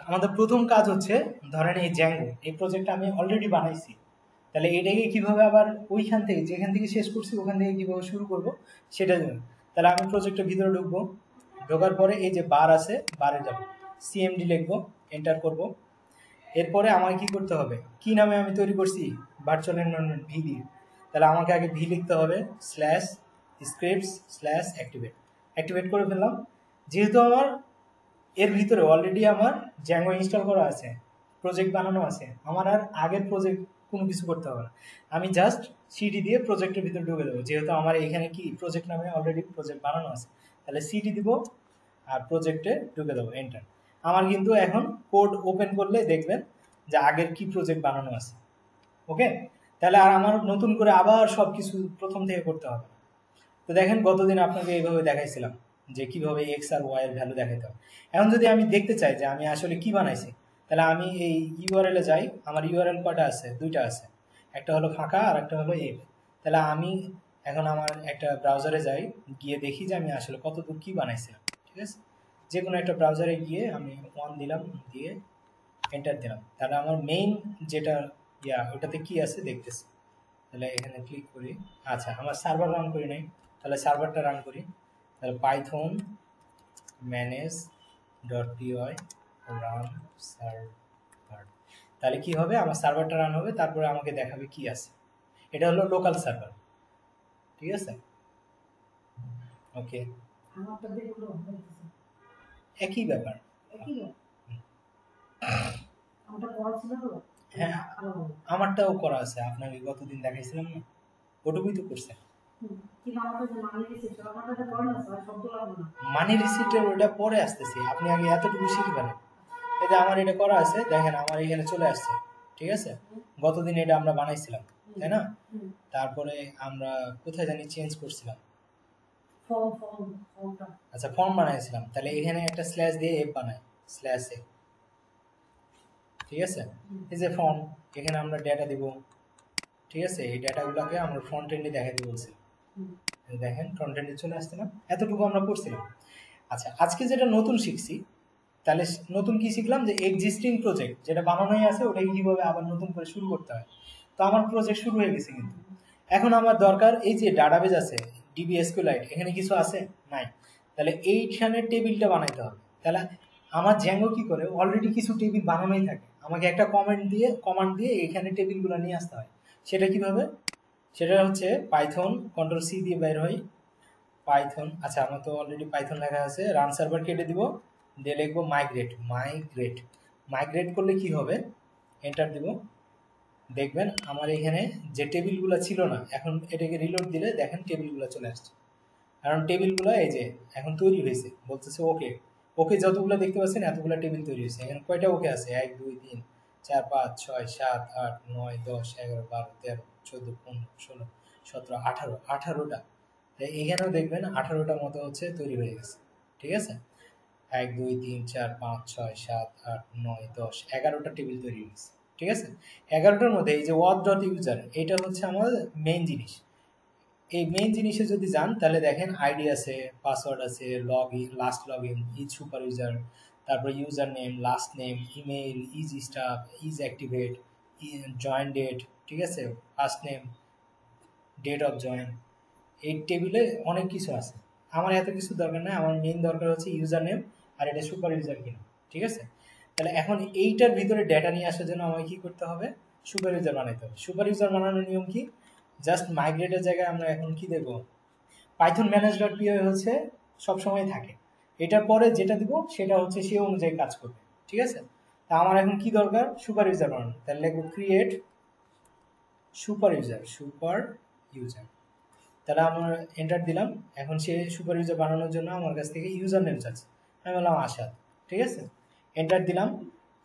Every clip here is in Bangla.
আমাদের প্রথম কাজ হচ্ছে, ধরেন এই জ্যাঙ্গো এই প্রজেক্টটা আমি অলরেডি বানাইছি, তাহলে এটাকে কিভাবে আবার ওইখান থেকে যেখান থেকে শেষ করছি ওখান থেকে কিভাবে শুরু করব সেটা জানি। তাহলে আমি প্রজেক্টের ভিতরে ঢুকবো, ঢোকার পরে এই যে বার আছে বারে যাব, সিএমডি লিখবো, এন্টার করব। এরপরে আমাকে কি করতে হবে, কি নামে আমি তৈরি করছি, ভার্চুয়াল এনভায়রনমেন্ট ভি দিয়ে। তাহলে আমাকে আগে ভি লিখতে হবে, slash scripts slash activate, activate করে ফেললাম। যেহেতু আমার এর ভিতরে অলরেডি আমার জ্যাঙ্গো ইনস্টল করা আছে, প্রজেক্ট বানানো আছে, আমার আর আগের প্রজেক্ট কোনো কিছু করতে হবে না। আমি জাস্ট সিডি দিয়ে প্রজেক্টের ভিতরে ঢুকে দেবো, যেহেতু আমার এখানে কি প্রজেক্ট নামে অলরেডি প্রজেক্ট বানানো আছে। তাহলে সিডি দিব আর প্রজেক্টে ঢুকে দেবো, এন্টার। আমার কিন্তু এখন কোড ওপেন করলে দেখবেন যে আগের কি প্রজেক্ট বানানো আছে। ওকে, তাহলে আর আমার নতুন করে আবার সব কিছু প্রথম থেকে করতে হবে না। তো দেখেন গতদিন আপনাকে এইভাবে দেখাইছিলাম যে কিভাবে এক্স আর ওয়াই এর ভ্যালু দেখাইতে হবে। এখন যদি আমি দেখতে চাই যে আমি আসলে কি বানাইছি, তাহলে আমি এই ইউআরএল এ যাই। আমার ইউআরএল কয়টা আছে, দুইটা আছে, একটা হলো ফাঁকা আর একটা হলো এফ। তাহলে আমি এখন আমার একটা ব্রাউজারে যাই, গিয়ে দেখি যে আমি আসলে কতদূর কি বানাইছিলাম। ঠিক আছে, যে কোনো একটা ব্রাউজারে গিয়ে আমি ওয়ান দিলাম, দিয়ে এন্টার দিলাম। তাহলে আমার মেইন যেটা ওটাতে কি আছে দেখতেছি। তাহলে এখানে ক্লিক করি। আচ্ছা, আমার সার্ভার রান করি নাই, তাহলে সার্ভারটা রান করি। তাহলে Python manage dot PY run server. তাহলে কি হবে, আমার সার্ভারটা রান হবে, তারপরে আমাকে দেখাবে কি আছে। এটা হলো লোকাল সার্ভার। ঠিক আছে, ওকে, একই ব্যাপার। হ্যাঁ, আমারটাও করা আছে, আপনাকে গতদিন দেখাইছিলাম না, ওটুকুই তো করছে। মানি রিসিটের ওটা পরে আসতেছে, আপনি আগে এতটুকু শিখবেন। এই যে আমার এটা করা আছে, দেখেন আমার এখানে চলে আসছে। ঠিক আছে, গতদিন এটা আমরা বানাইছিলাম, তাই না? তারপরে আমরা কোথায় জানি চেঞ্জ করছিলাম, আচ্ছা ফর্ম বানাইছিলাম। তাহলে এখানে একটা স্ল্যাশ দিয়ে এফ বানাই, স্ল্যাশ এফ। ঠিক আছে, এই যে ফর্ম, এখানে আমরা ডেটা দিব। ঠিক আছে, এই ডেটাগুলোকে আমরা ফ্রন্ট এন্ডে দেখাতে বলছি। দেখেন ফ্রন্ট এন্ডে চলে আসছে না, এতটুকু আমরা করছিলাম। আচ্ছা, আজকে যেটা নতুন শিখছি, তাহলে নতুন কি শিখলাম, যে এক্সিস্টিং প্রজেক্ট যেটা বানানোই আছে ওটাকে কিভাবে আবার নতুন করে শুরু করতে হয়। তো আমার প্রজেক্ট শুরু হয়ে গেছে, কিন্তু এখন আমার দরকার এই যে ডাটাবেজ আছে ডিবি এসকিউএলআইট, এখানে কিছু আছে নাই, তাহলে এইখানে টেবিলটা বানাইতে হবে। তাহলে আমার জ্যাঙ্গো কি করে, অলরেডি কিছু টেবিল বানানোই থাকে, আমাকে একটা কমান্ড দিয়ে এখানে টেবিলগুলো নিয়ে আসতে হয়। সেটা কিভাবে, সেটা হচ্ছে পাইথন কন্ট্রোল সি দিয়ে বের হয়, পাইথন। আচ্ছা, আমার তো অলরেডি পাইথন লেখা আছে, রান সার্ভার কেটে দিব, দিয়ে লিখবো মাইগ্রেট। মাইগ্রেট করলে কি হবে, এন্টার দিব। দেখবেন আমার এখানে যে টেবিলগুলো ছিল না, এখন এটাকে রিলোড দিলে দেখেন টেবিলগুলো চলে আসছে। কারণ টেবিলগুলো এই যে এখন তৈরি হয়েছে, বলতেছে ওকে। ওকে যতগুলো দেখতে পাচ্ছেন এতগুলো টেবিল তৈরি হয়েছে। এখানে কয়টা ওকে আছে, 1 2 3 4 5 6 7 8 9 10 11 12 13 14 15 16 17 18, 18টা। এখানেও দেখবেন 18টার মতো হচ্ছে তৈরি হয়ে গেছে। ঠিক আছে, 1 2 3 4 5 6 7 8 9 10 11টা টেবিল তৈরি হয়েছে। ঠিক আছে, 11টার মধ্যে এই যে ওয়াথ ডট ইউজার, এটা হচ্ছে আমার মেইন জিনিস। এই মেইন জিনিসে যদি যান, তাহলে দেখেন আইডি আছে, পাসওয়ার্ড আছে, log in, last log in, is super user, তারপর user name, last name, email, is staff, is activate, join date. ঠিক আছে, first name, date of join. এই টেবিলে অনেক কিছু আছে, আমার এত কিছু দরকার নেই, আমার মেইন দরকার হচ্ছে ইউজার নেম আর এটা সুপার ইউজার কিনা। ঠিক আছে, তাহলে এখন এইটার ভিতরে ডেটা নিয়ে আসার জন্য আমাকে কি করতে হবে, সুপার ইউজার বানাইতে হবে। সুপার ইউজার বানানোর নিয়ম কি, জাস্ট মাইগ্রেটের জায়গায় আমরা এখন কি দেবো, পাইথন ম্যানেজ ডট পিওয়াই হচ্ছে সবসময় থাকে, এটার পরে যেটা দিব সেটা হচ্ছে সে অনুযায়ী কাজ করবে। ঠিক আছে, তা আমার এখন কি দরকার, সুপার ইউজার বানানো। তাহলে লিখবো ক্রিয়েট সুপার ইউজার। তাহলে আমরা এন্টার দিলাম। এখন সে সুপার ইউজার বানানোর জন্য আমার কাছ থেকে ইউজার নেম চাচ্ছে, আমি বললাম আশাদ। ঠিক আছে, এন্টার দিলাম।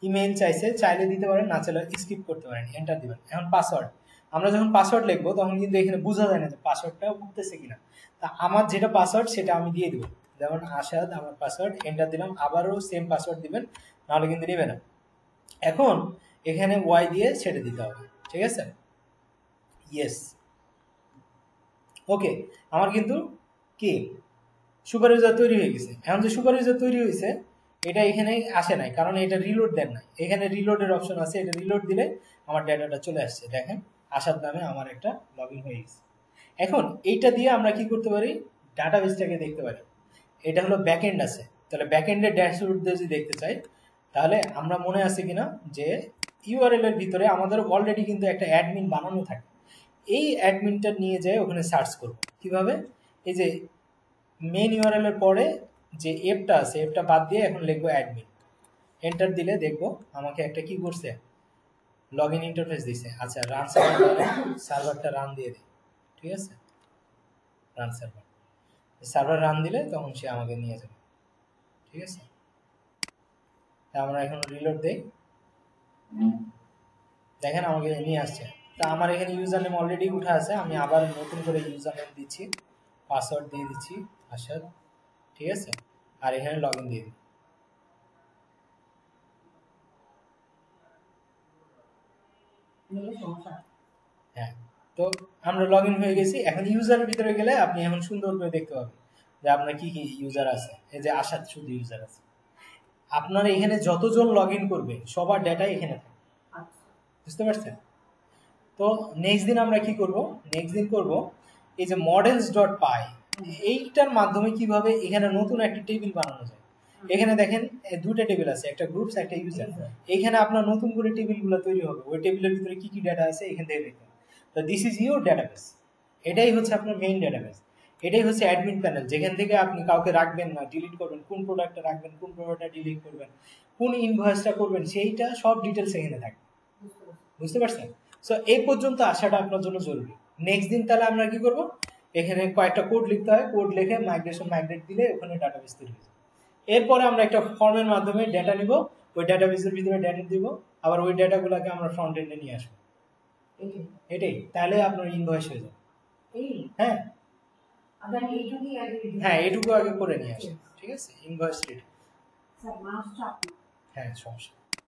ইমেইল চাইছে, চাইলে দিতে পারেন, না চাইলে স্কিপ করতে পারেন, এন্টার দিবেন। এখন পাসওয়ার্ড, আমরা যখন পাসওয়ার্ড লিখবো তখন কিন্তু এখানে বোঝা যায় না যে পাসওয়ার্ডটা উঠতেছে কিনা। তা আমার যেটা পাসওয়ার্ড সেটা আমি দিয়ে দিব, যেমন আশাদ আমার পাসওয়ার্ড, এন্টার দিলাম। আবারও সেম পাসওয়ার্ড দিবেন, নাহলে কিন্তু নেবে না। এখন এখানে ওয়াই দিয়ে ছেড়ে দিতে হবে। ঠিক আছে, ইয়েস, ওকে, আমার কিন্তু কি সুপার ইউজার তৈরি হয়ে গেছে। এখন যে সুপার ইউজার তৈরি হয়েছে, এটা এখানে আসে নাই, কারণ এটা রিলোড দেন নাই। এখানে রিলোডের অপশন আছে, এটা রিলোড দিলে আমার ডেটাটা চলে আসছে। দেখেন আসাদ নামে আমার একটা লগ ইন হয়ে গেছে। এখন এইটা দিয়ে আমরা কি করতে পারি, ডাটাবেসটাকে দেখতে পারি। এটা হলো ব্যাকএন্ড আছে, তাহলে ব্যাকএন্ডের ড্যাশবোর্ড দিয়ে যদি দেখতে চাই, তাহলে আমরা মনে আছে কিনা যে ইউআরএল এর ভিতরে আমাদের অলরেডি কিন্তু একটা অ্যাডমিন বানানো থাকে। এই অ্যাডমিনটা নিয়ে যায় ওখানে সার্চ করব কিভাবে, এই যে মেন ইউআরএল এর পরে যে এফটা আছে, এফটা বাদ দিয়ে এখন লিখবো অ্যাডমিন, এন্টার দিলে দেখবো আমাকে একটা কি করছে, লগ ইন ইন্টারফেস দিছে। আচ্ছা রান সার্ভারটা রান দিয়ে দিই, ঠিক আছে, রান সার্ভার রান দিলে তখন সে আমাকে নিয়ে যাবে, ঠিক আছে। আমরা এখন রিলোড দেই, দেখেন আমাকে নিয়ে আসছে। তা আমার এখানে ইউজার নেম অলরেডি উঠে আছে, আমি আবার নতুন করে ইউজার নেম দিচ্ছি, পাসওয়ার্ড দিয়ে দিচ্ছি আসাদ, ঠিক আছে, আর এখানে লগ ইন দিয়ে দিই। হ্যাঁ, তো আমরা লগ ইন হয়ে গেছি। এখন ইউজারের ভিতরে গেলে আপনি এখন সুন্দর করে দেখতে পাবেন যে আপনার কি কি ইউজার আছে। এই যে আসাদ শুধু ইউজার আছে। আপনার এখানে যতজন লগ ইন করবে সবার ডেটা এখানে থাকে, বুঝতে পারছেন? তো নেক্সট দিন আমরা কি করব, নেক্সট দিন করব এই যে মডেলস ডট পাই, এইটার মাধ্যমে কিভাবে এখানে নতুন একটা টেবিল বানানো যায়। এখানে দেখেন দুটো টেবিল আছে, একটা গ্রুপস একটা ইউজার। এখানে আপনার নতুন করে টেবিলগুলো তৈরি হবে, ওই টেবিলের ভিতরে কি কি ডেটা আছে এখান থেকে দেখবেন। তো দিস ইজ ইউর ডেটাবেস, এটাই হচ্ছে আপনার মেইন ডেটাবেস। এটাই হচ্ছে অ্যাডমিন প্যানেল, যেখান থেকে আপনি কাউকে রাখবেন না, ডিলিট করবেন, কোন প্রোডাক্টটা রাখবেন, কোন প্রোডাক্টটা ডিলিট করবেন, কোন ইনভয়েসটা করবেন, সেইটা সব ডিটেলস এখানে থাকবে, বুঝতে পারছেন? সো এই পর্যন্ত আসাটা আপনার জন্য জরুরি। নেক্সট দিন তাহলে আমরা কি করব, এখানে কয়েকটা কোড লিখতে হয়, কোড লিখে মাইগ্রেট দিলে ওখানে ডাটাবেস তৈরি হয়ে যাবে। এরপরে আমরা একটা ফর্মের মাধ্যমে ডেটা নিব, ওই ডাটাবেসের ভিতরে ডেটা দিব, আবার ওই ডেটাগুলোকে আমরা ফ্রন্ট এন্ডে নিয়ে আসবো। এটাই, তাহলে আপনার ইনভয়েস হয়ে যাবে। হ্যাঁ হ্যাঁ, এটুকু আগে করে নিয়ে আসেন, ঠিক আছে, ইনভয়েস রেডি। হ্যাঁ সমস্যা